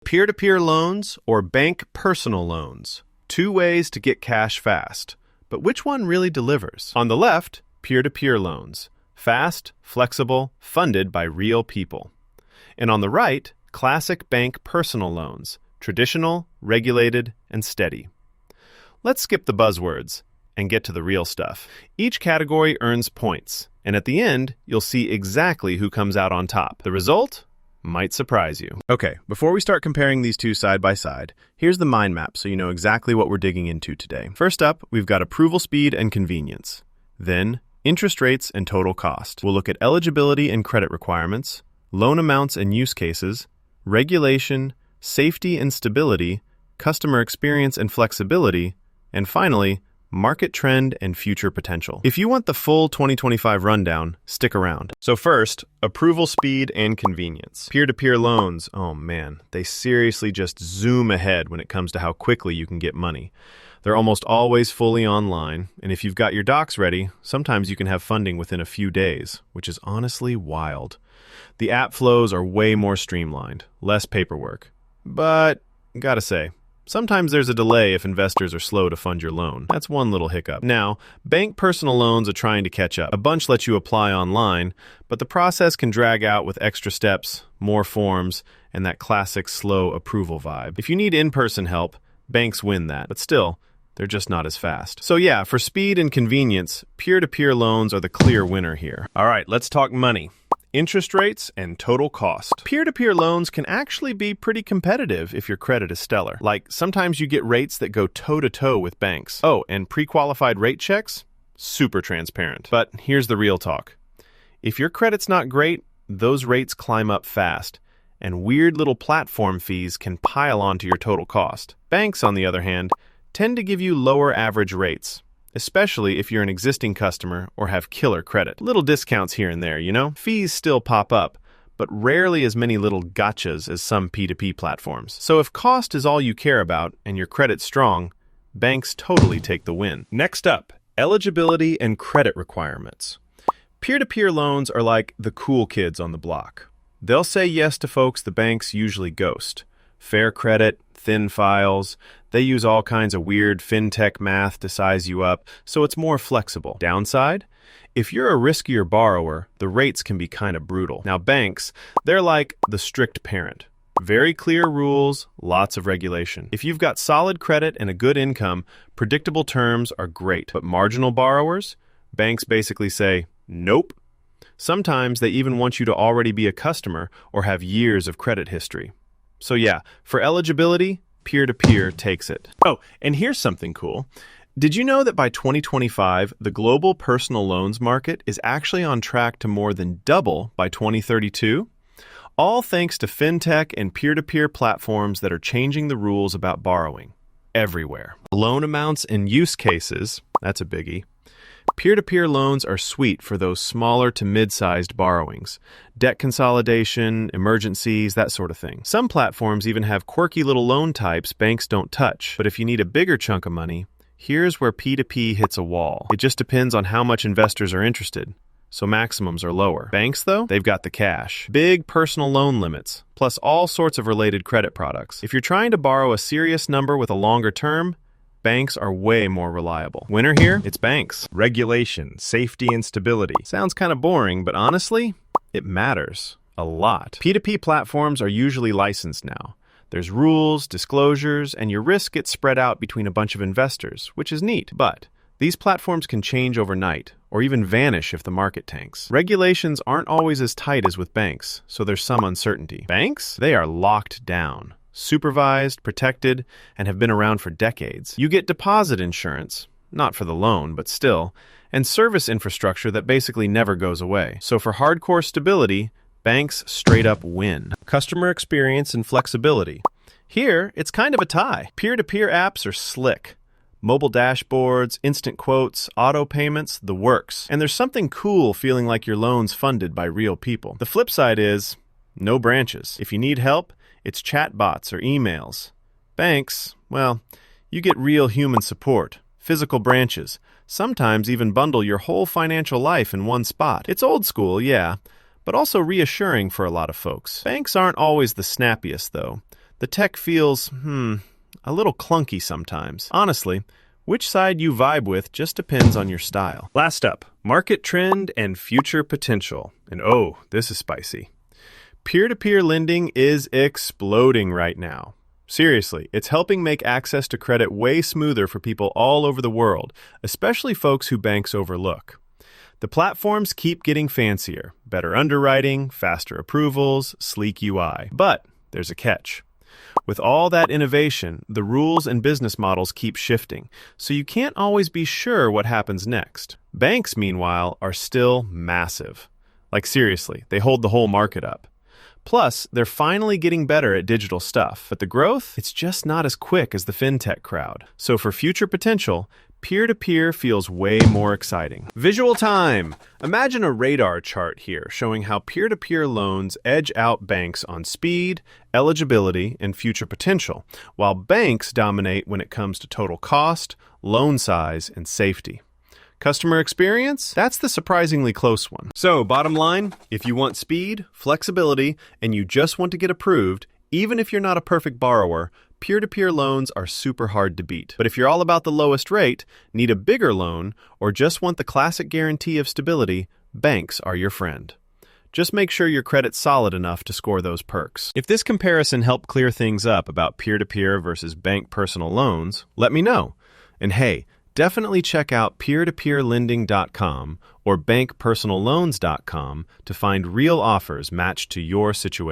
Peer-to-peer loans or bank personal loans. Two ways to get cash fast. But which one really delivers? On the left, peer-to-peer loans. Fast, flexible, funded by real people. And on the right, classic bank personal loans. Traditional, regulated, and steady. Let's skip the buzzwords and get to the real stuff. Each category earns points, and at the end, you'll see exactly who comes out on top. The result might surprise you. Okay, before we start comparing these two side by side, here's the mind map so you know exactly what we're digging into today. First up, we've got approval speed and convenience. Then, interest rates and total cost. We'll look at eligibility and credit requirements, loan amounts and use cases, regulation, safety and stability, customer experience and flexibility, and finally, market trend and future potential. If you want the full 2025 rundown, stick around. So first, approval speed and convenience. Peer-to-peer loans, oh man, they seriously just zoom ahead when it comes to how quickly you can get money. They're almost always fully online, and if you've got your docs ready, sometimes you can have funding within a few days, which is honestly wild. The app flows are way more streamlined, less paperwork. But, gotta say, sometimes there's a delay if investors are slow to fund your loan. That's one little hiccup. Now, bank personal loans are trying to catch up. A bunch let you apply online, but the process can drag out with extra steps, more forms, and that classic slow approval vibe. If you need in-person help, banks win that, but still, they're just not as fast. So yeah, for speed and convenience, peer-to-peer loans are the clear winner here. All right, let's talk money. Interest rates and total cost. Peer-to-peer loans can actually be pretty competitive if your credit is stellar. Like, sometimes you get rates that go toe-to-toe with banks. Oh, and pre-qualified rate checks? Super transparent. But here's the real talk. If your credit's not great, those rates climb up fast, and weird little platform fees can pile onto your total cost. Banks, on the other hand, tend to give you lower average rates, especially if you're an existing customer or have killer credit. Little discounts here and there, you know? Fees still pop up, but rarely as many little gotchas as some P2P platforms. So if cost is all you care about and your credit's strong, banks totally take the win. Next up, eligibility and credit requirements. Peer-to-peer loans are like the cool kids on the block. They'll say yes to folks the banks usually ghost. Fair credit, thin files. They use all kinds of weird fintech math to size you up, so it's more flexible. Downside? If you're a riskier borrower, the rates can be kind of brutal. Now banks, they're like the strict parent. Very clear rules, lots of regulation. If you've got solid credit and a good income, predictable terms are great. But marginal borrowers? Banks basically say, nope. Sometimes they even want you to already be a customer or have years of credit history. So yeah, for eligibility, peer-to-peer takes it. Oh, and here's something cool. Did you know that by 2025, the global personal loans market is actually on track to more than double by 2032? All thanks to fintech and peer-to-peer platforms that are changing the rules about borrowing everywhere. Loan amounts and use cases, that's a biggie. Peer-to-peer loans are sweet for those smaller to mid-sized borrowings. Debt consolidation, emergencies, that sort of thing. Some platforms even have quirky little loan types banks don't touch. But if you need a bigger chunk of money, here's where P2P hits a wall. It just depends on how much investors are interested. So maximums are lower. Banks, though, they've got the cash. Big personal loan limits, plus all sorts of related credit products. If you're trying to borrow a serious number with a longer term, banks are way more reliable. Winner here? It's banks. Regulation, safety, and stability. Sounds kind of boring, but honestly, it matters a lot. P2P platforms are usually licensed now. There's rules, disclosures, and your risk gets spread out between a bunch of investors, which is neat. But these platforms can change overnight, or even vanish if the market tanks. Regulations aren't always as tight as with banks, so there's some uncertainty. Banks? They are locked down. Supervised, protected, and have been around for decades. You get deposit insurance, not for the loan, but still, and service infrastructure that basically never goes away. So for hardcore stability, banks straight up win. Customer experience and flexibility. Here, it's kind of a tie. Peer-to-peer apps are slick. Mobile dashboards, instant quotes, auto payments, the works. And there's something cool feeling like your loan's funded by real people. The flip side is, no branches. If you need help, it's chatbots or emails. Banks, well, you get real human support, physical branches, sometimes even bundle your whole financial life in one spot. It's old school, yeah, but also reassuring for a lot of folks. Banks aren't always the snappiest, though. The tech feels, a little clunky sometimes. Honestly, which side you vibe with just depends on your style. Last up, market trend and future potential. And oh, this is spicy. Peer-to-peer lending is exploding right now. Seriously, it's helping make access to credit way smoother for people all over the world, especially folks who banks overlook. The platforms keep getting fancier, better underwriting, faster approvals, sleek UI. But there's a catch. With all that innovation, the rules and business models keep shifting, so you can't always be sure what happens next. Banks, meanwhile, are still massive. Like seriously, they hold the whole market up. Plus, they're finally getting better at digital stuff, but the growth, it's just not as quick as the fintech crowd. So for future potential, peer-to-peer feels way more exciting. Visual time! Imagine a radar chart here showing how peer-to-peer loans edge out banks on speed, eligibility, and future potential, while banks dominate when it comes to total cost, loan size, and safety. Customer experience? That's the surprisingly close one. So, bottom line, if you want speed, flexibility, and you just want to get approved, even if you're not a perfect borrower, peer-to-peer loans are super hard to beat. But if you're all about the lowest rate, need a bigger loan, or just want the classic guarantee of stability, banks are your friend. Just make sure your credit's solid enough to score those perks. If this comparison helped clear things up about peer-to-peer versus bank personal loans, let me know. And hey, definitely check out peer-to-peerlending.com or bankpersonalloans.com to find real offers matched to your situation.